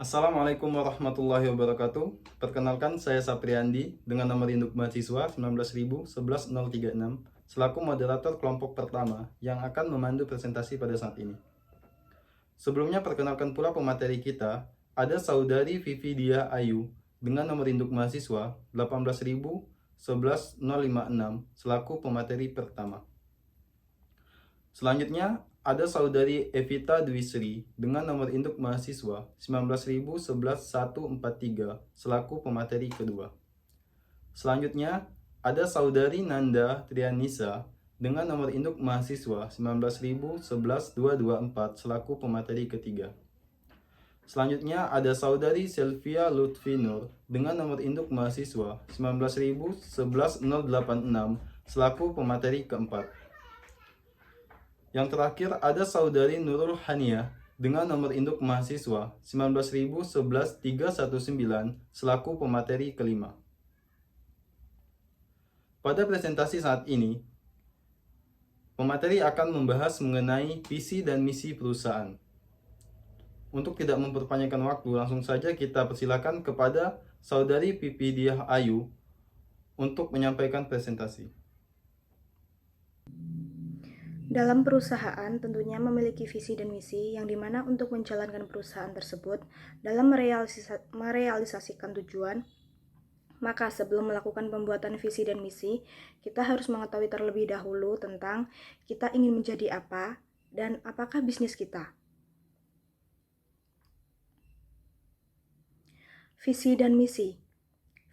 Assalamualaikum warahmatullahi wabarakatuh. Perkenalkan, saya Sapriandi dengan nomor induk mahasiswa 19.11036 selaku moderator kelompok pertama yang akan memandu presentasi pada saat ini. Sebelumnya perkenalkan pula pemateri kita, ada saudari Vivi Dia Ayu dengan nomor induk mahasiswa 18.11056 selaku pemateri pertama. Selanjutnya, ada saudari Evita Dwi Sri dengan nomor induk mahasiswa 19.111.143 selaku pemateri kedua. Selanjutnya, ada saudari Nanda Trianisa dengan nomor induk mahasiswa 19.11224 selaku pemateri ketiga. Selanjutnya, ada saudari Sylvia Lutfi Nur dengan nomor induk mahasiswa 19.11086 selaku pemateri keempat. Yang terakhir, ada saudari Nurul Hania dengan nomor induk mahasiswa 19.111.319 selaku pemateri kelima. Pada presentasi saat ini, pemateri akan membahas mengenai visi dan misi perusahaan. Untuk tidak memperpanjangkan waktu, langsung saja kita persilakan kepada saudari Vivi Dia Ayu untuk menyampaikan presentasi. Dalam perusahaan tentunya memiliki visi dan misi yang dimana untuk menjalankan perusahaan tersebut dalam merealisasikan tujuan, maka sebelum melakukan pembuatan visi dan misi, kita harus mengetahui terlebih dahulu tentang kita ingin menjadi apa dan apakah bisnis kita. Visi dan misi.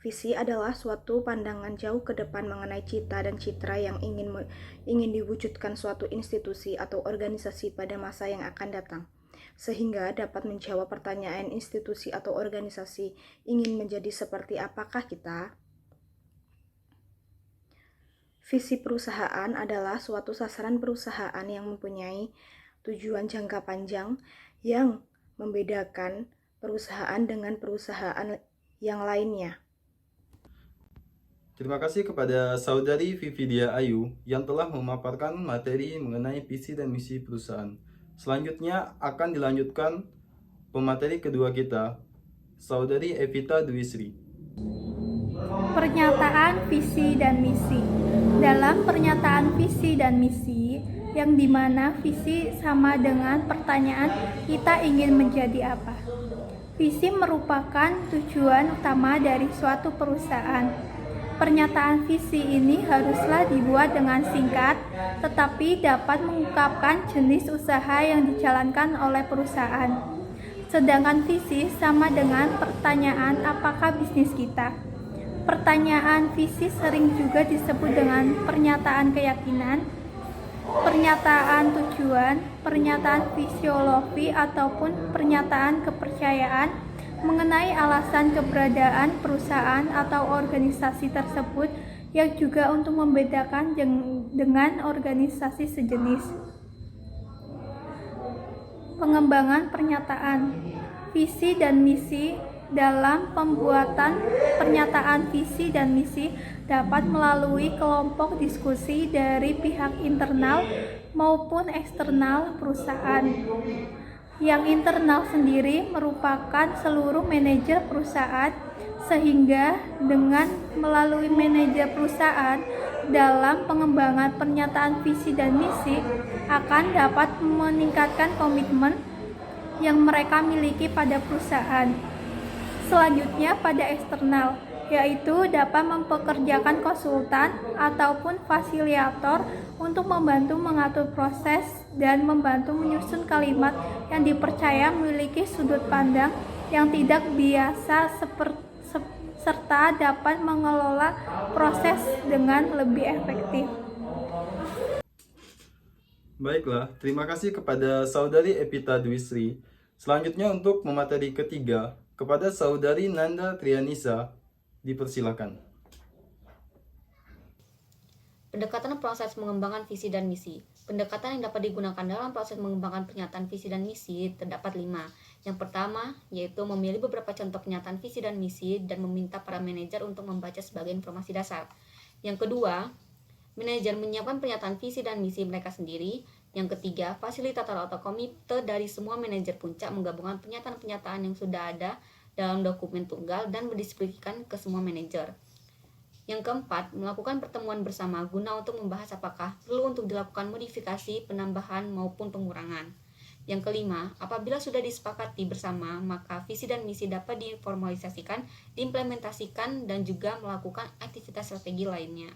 Visi adalah suatu pandangan jauh ke depan mengenai cita dan citra yang ingin diwujudkan suatu institusi atau organisasi pada masa yang akan datang, sehingga dapat menjawab pertanyaan institusi atau organisasi ingin menjadi seperti apakah kita. Visi perusahaan adalah suatu sasaran perusahaan yang mempunyai tujuan jangka panjang yang membedakan perusahaan dengan perusahaan yang lainnya. Terima kasih kepada saudari Vivi Dia Ayu yang telah memaparkan materi mengenai visi dan misi perusahaan. Selanjutnya akan dilanjutkan pemateri kedua kita, saudari Evita Dwi Sri. Pernyataan visi dan misi. Dalam pernyataan visi dan misi, yang dimana visi sama dengan pertanyaan kita ingin menjadi apa. Visi merupakan tujuan utama dari suatu perusahaan. Pernyataan visi ini haruslah dibuat dengan singkat, tetapi dapat mengungkapkan jenis usaha yang dijalankan oleh perusahaan. Sedangkan visi sama dengan pertanyaan apakah bisnis kita. Pertanyaan visi sering juga disebut dengan pernyataan keyakinan, pernyataan tujuan, pernyataan fisiologi, ataupun pernyataan kepercayaan mengenai alasan keberadaan perusahaan atau organisasi tersebut yang juga untuk membedakan dengan organisasi sejenis. Pengembangan pernyataan visi dan misi. Dalam pembuatan pernyataan visi dan misi dapat melalui kelompok diskusi dari pihak internal maupun eksternal perusahaan. Yang internal sendiri merupakan seluruh manajer perusahaan, sehingga dengan melalui manajer perusahaan dalam pengembangan pernyataan visi dan misi akan dapat meningkatkan komitmen yang mereka miliki pada perusahaan. Selanjutnya pada eksternal, yaitu dapat mempekerjakan konsultan ataupun fasilitator untuk membantu mengatur proses dan membantu menyusun kalimat yang dipercaya memiliki sudut pandang yang tidak biasa serta dapat mengelola proses dengan lebih efektif. Baiklah, terima kasih kepada saudari Evita Dwi Sri. Selanjutnya untuk pemateri ketiga, kepada saudari Nanda Trianisa, dipersilakan. Pendekatan proses mengembangkan visi dan misi. Pendekatan yang dapat digunakan dalam proses mengembangkan pernyataan visi dan misi terdapat 5. Yang pertama, yaitu memilih beberapa contoh pernyataan visi dan misi dan meminta para manajer untuk membaca sebagai informasi dasar. Yang kedua, manajer menyiapkan pernyataan visi dan misi mereka sendiri Yang ketiga, fasilitator atau komite dari semua manajer puncak menggabungkan pernyataan-pernyataan yang sudah ada dalam dokumen tunggal dan mendiskusikan ke semua manajer. Yang keempat, melakukan pertemuan bersama guna untuk membahas apakah perlu untuk dilakukan modifikasi, penambahan, maupun pengurangan. Yang kelima, apabila sudah disepakati bersama, maka visi dan misi dapat diformalisasikan, diimplementasikan, dan juga melakukan aktivitas strategi lainnya.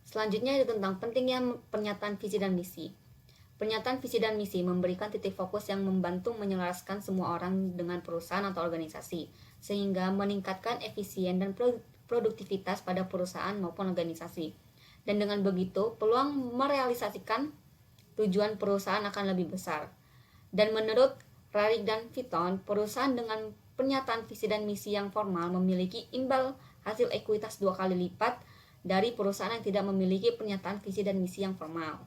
Selanjutnya itu tentang pentingnya pernyataan visi dan misi. Pernyataan visi dan misi memberikan titik fokus yang membantu menyelaraskan semua orang dengan perusahaan atau organisasi, sehingga meningkatkan efisien dan produktivitas pada perusahaan maupun organisasi. Dan dengan begitu, peluang merealisasikan tujuan perusahaan akan lebih besar. Dan menurut Rarik dan Vitton, perusahaan dengan pernyataan visi dan misi yang formal memiliki imbal hasil ekuitas 2 kali lipat dari perusahaan yang tidak memiliki pernyataan visi dan misi yang formal.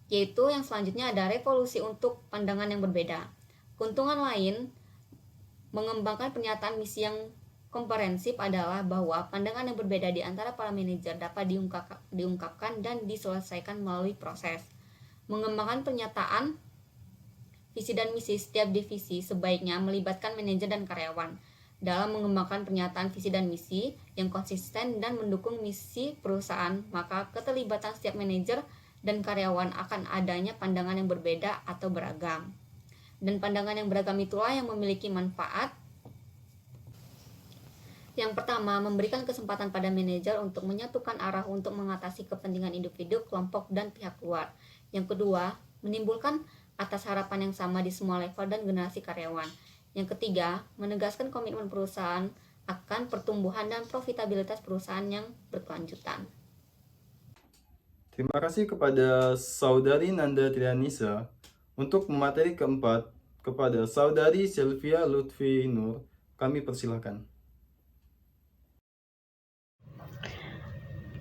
Yaitu yang selanjutnya ada revolusi untuk pandangan yang berbeda. Keuntungan lain mengembangkan pernyataan misi yang komprehensif adalah bahwa pandangan yang berbeda di antara para manajer dapat diungkapkan dan diselesaikan melalui proses. Mengembangkan pernyataan visi dan misi setiap divisi sebaiknya melibatkan manajer dan karyawan dalam mengembangkan pernyataan visi dan misi yang konsisten dan mendukung misi perusahaan, maka keterlibatan setiap manajer dan karyawan akan adanya pandangan yang berbeda atau beragam. Dan pandangan yang beragam itulah yang memiliki manfaat. Yang pertama, memberikan kesempatan pada manajer untuk menyatukan arah untuk mengatasi kepentingan individu, kelompok, dan pihak luar. Yang kedua, menimbulkan atas harapan yang sama di semua level dan generasi karyawan. Yang ketiga, menegaskan komitmen perusahaan akan pertumbuhan dan profitabilitas perusahaan yang berkelanjutan. Terima kasih kepada Saudari Nanda Trianisa. Untuk materi keempat, kepada Saudari Sylvia Lutfi Nur, kami persilahkan.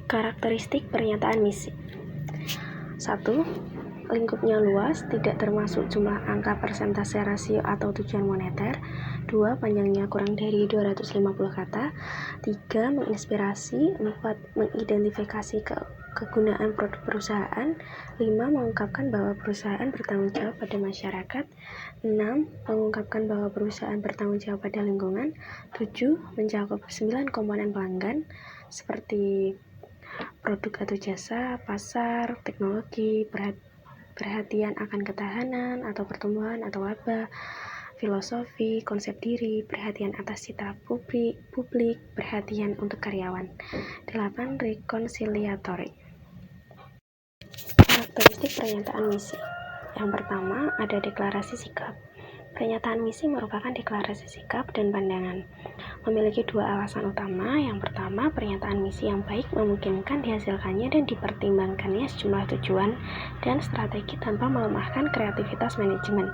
Karakteristik pernyataan misi. 1. Lingkupnya luas, tidak termasuk jumlah angka, persentase, rasio, atau tujuan moneter. 2. Panjangnya kurang dari 250 kata. 3. Menginspirasi. 4. Mengidentifikasi kegunaan produk perusahaan. 5. Mengungkapkan bahwa perusahaan bertanggung jawab pada masyarakat. 6. Mengungkapkan bahwa perusahaan bertanggung jawab pada lingkungan. 7. Mencakup 9 komponen pelanggan seperti produk atau jasa, pasar, teknologi, perhatian akan ketahanan atau pertumbuhan atau wabah, filosofi, konsep diri, perhatian atas citra publik, perhatian untuk karyawan. 8. Reconciliatory. Karakteristik pernyataan misi. Yang pertama, ada deklarasi sikap. Pernyataan misi merupakan deklarasi sikap dan pandangan. Memiliki 2 alasan utama. Yang pertama, pernyataan misi yang baik memungkinkan dihasilkannya dan dipertimbangkannya sejumlah tujuan dan strategi tanpa melemahkan kreativitas manajemen.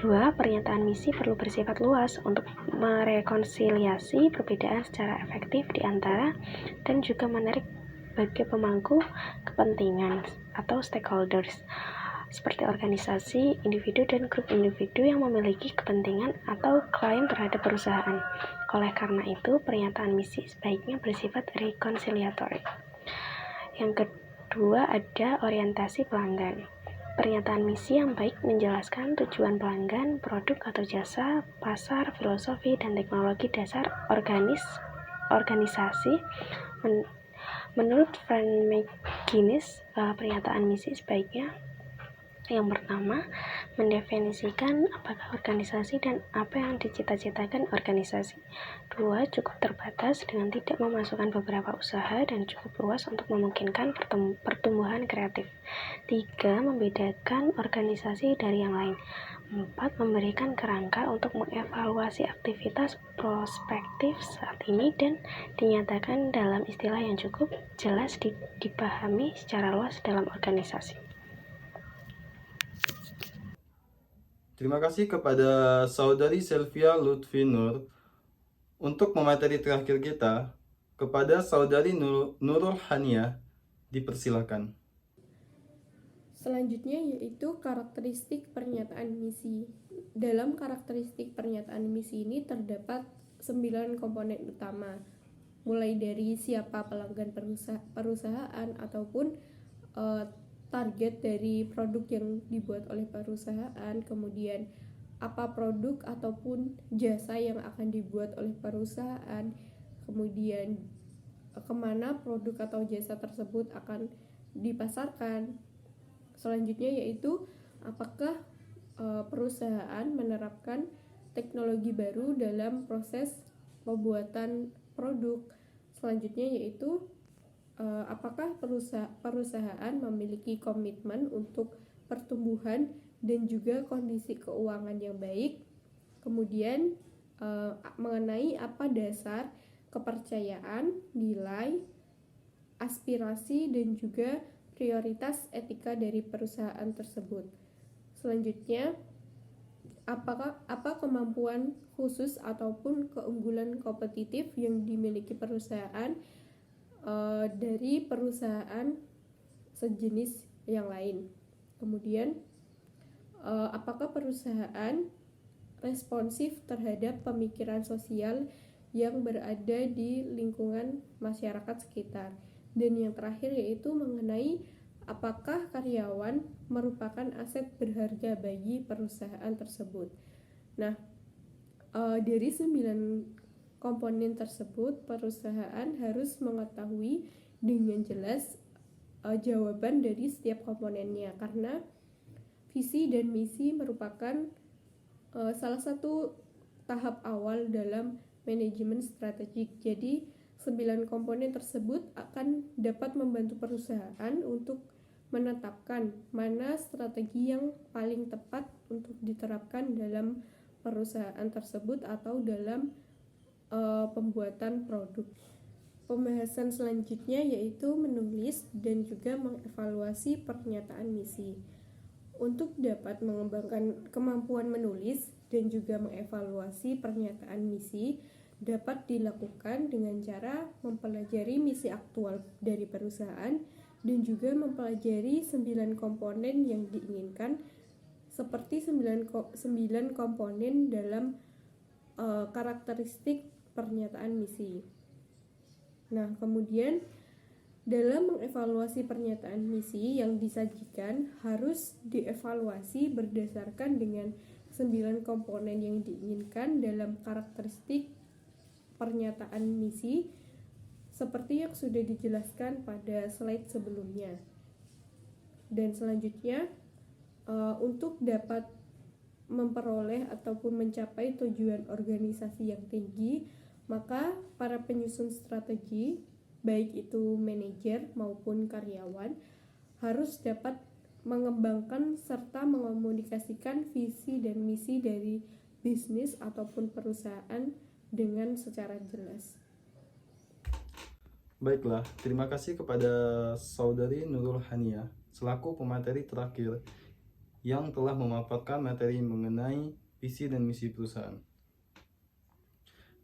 2. Pernyataan misi perlu bersifat luas untuk merekonsiliasi perbedaan secara efektif di antara dan juga menarik bagi pemangku kepentingan atau stakeholders seperti organisasi, individu, dan grup individu yang memiliki kepentingan atau klaim terhadap perusahaan. Oleh karena itu, pernyataan misi sebaiknya bersifat reconciliatory. Yang kedua, ada orientasi pelanggan. Pernyataan misi yang baik menjelaskan tujuan pelanggan, produk atau jasa, pasar, filosofi, dan teknologi dasar organisasi. Menurut Frank McGuinness, pernyataan misi sebaiknya yang pertama, mendefinisikan apakah organisasi dan apa yang dicita-citakan organisasi. 2. Cukup terbatas dengan tidak memasukkan beberapa usaha dan cukup luas untuk memungkinkan pertumbuhan kreatif. 3. Membedakan organisasi dari yang lain. 4. Memberikan kerangka untuk mengevaluasi aktivitas prospektif saat ini dan dinyatakan dalam istilah yang cukup jelas dipahami secara luas dalam organisasi. Terima kasih kepada Saudari Sylvia Lutfi Nur. Untuk pemateri terakhir kita, kepada Saudari Nurul Hania, dipersilakan. Selanjutnya yaitu karakteristik pernyataan misi. Dalam karakteristik pernyataan misi ini terdapat 9 komponen utama. mulai dari siapa pelanggan perusahaan ataupun target dari produk yang dibuat oleh perusahaan, kemudian apa produk ataupun jasa yang akan dibuat oleh perusahaan, kemudian kemana produk atau jasa tersebut akan dipasarkan. Selanjutnya yaitu apakah perusahaan menerapkan teknologi baru dalam proses pembuatan produk. Selanjutnya yaitu apakah perusahaan memiliki komitmen untuk pertumbuhan dan juga kondisi keuangan yang baik. Kemudian mengenai apa dasar kepercayaan, nilai, aspirasi, dan juga prioritas etika dari perusahaan tersebut. Selanjutnya, apa kemampuan khusus ataupun keunggulan kompetitif yang dimiliki perusahaan dari perusahaan sejenis yang lain. Kemudian apakah perusahaan responsif terhadap pemikiran sosial yang berada di lingkungan masyarakat sekitar. Dan yang terakhir yaitu mengenai apakah karyawan merupakan aset berharga bagi perusahaan tersebut. Nah, dari 9 komponen tersebut, perusahaan harus mengetahui dengan jelas jawaban dari setiap komponennya, karena visi dan misi merupakan salah satu tahap awal dalam manajemen strategik. Jadi 9 komponen tersebut akan dapat membantu perusahaan untuk menetapkan mana strategi yang paling tepat untuk diterapkan dalam perusahaan tersebut atau dalam pembuatan produk. Pembahasan selanjutnya yaitu menulis dan juga mengevaluasi pernyataan misi. Untuk dapat mengembangkan kemampuan menulis dan juga mengevaluasi pernyataan misi dapat dilakukan dengan cara mempelajari misi aktual dari perusahaan dan juga mempelajari 9 komponen yang diinginkan, seperti 9 komponen dalam karakteristik pernyataan misi. Nah, kemudian dalam mengevaluasi pernyataan misi yang disajikan harus dievaluasi berdasarkan dengan 9 komponen yang diinginkan dalam karakteristik pernyataan misi seperti yang sudah dijelaskan pada slide sebelumnya. Dan selanjutnya untuk dapat memperoleh ataupun mencapai tujuan organisasi yang tinggi, maka para penyusun strategi, baik itu manajer maupun karyawan, harus dapat mengembangkan serta mengomunikasikan visi dan misi dari bisnis ataupun perusahaan dengan secara jelas. Baiklah, terima kasih kepada Saudari Nurul Hania selaku pemateri terakhir yang telah memaparkan materi mengenai visi dan misi perusahaan.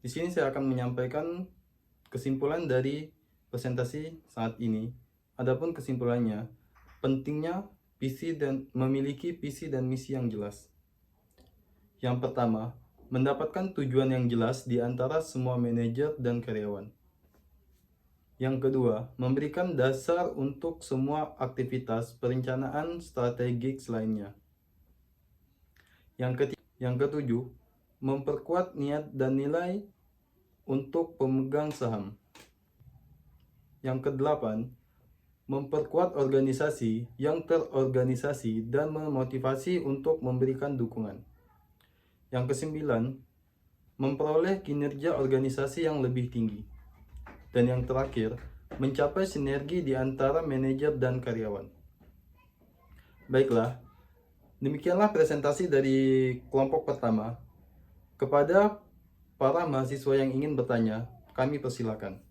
Di sini saya akan menyampaikan kesimpulan dari presentasi saat ini. Adapun kesimpulannya, pentingnya memiliki visi dan misi yang jelas. Yang pertama, mendapatkan tujuan yang jelas di antara semua manajer dan karyawan. Yang kedua, memberikan dasar untuk semua aktivitas perencanaan strategik lainnya. Yang ketujuh, memperkuat niat dan nilai untuk pemegang saham. Yang kedelapan, memperkuat organisasi yang terorganisasi dan memotivasi untuk memberikan dukungan. Yang kesembilan, memperoleh kinerja organisasi yang lebih tinggi. Dan yang terakhir, mencapai sinergi di antara manajer dan karyawan. Baiklah, demikianlah presentasi dari kelompok pertama. Kepada para mahasiswa yang ingin bertanya, kami persilakan.